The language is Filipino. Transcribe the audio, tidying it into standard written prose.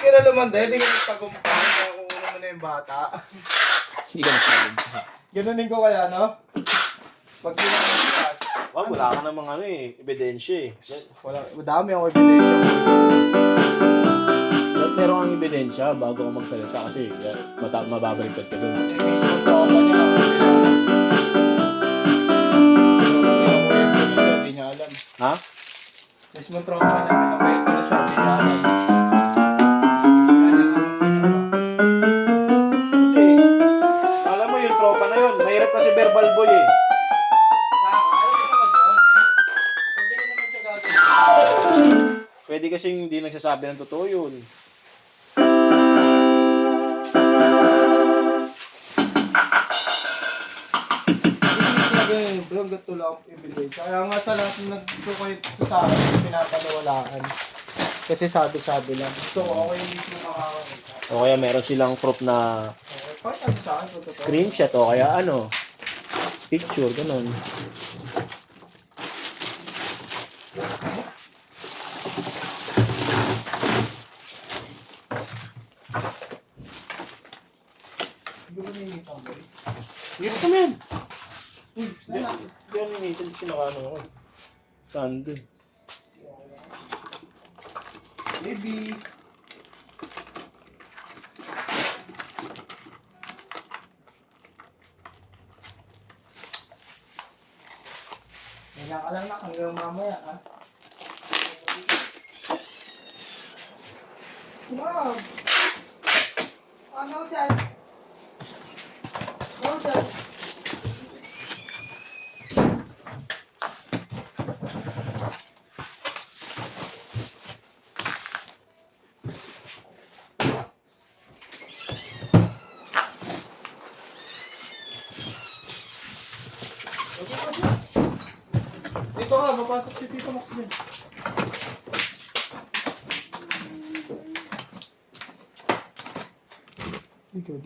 ka na lumanda, hindi ka nagtagumpay. Kaya kung una mo na yung bata. Hindi ka nagsabi. Ganunin ko kaya, no? Pag pinag-class. Wag, wala ka namang ano eh, ebidensya eh. Wala, madami akong ebidensya. Ba't meron kang ebidensya bago ka magsalita kasi mababaliktad ka dun. Yung mismo trauma niya. Hindi niya alam. Ha? Mismo trauma niya. Pinabayad ko na siya. Hindi niya alam. Hindi. Alam mo yung tropa na yun, mahirap kasi verbal boy eh. Pwede kasing hindi nagsasabi ng totoo yun. Hanggat wala akong ebidensya. Kaya nga sa lahat ng nagkukwento sa akin, pinapanawalaan. Kasi sabi-sabi lang. So, okay mismo makakakita. O kaya meron silang proof na Kahit ano sa akin, totoo. screenshot o kaya ano, picture, ganun. Hindi ko nangingita mo eh. Dito kami yan. Hindi yan ninitin kasi nakaano ako. Saan dun? Baby. Kailangan ka lang na hanggang mamaya, ha? Wow! Ano dyan? Ano dyan? Dito ka, mapasok si Tito Max din. Ikaw,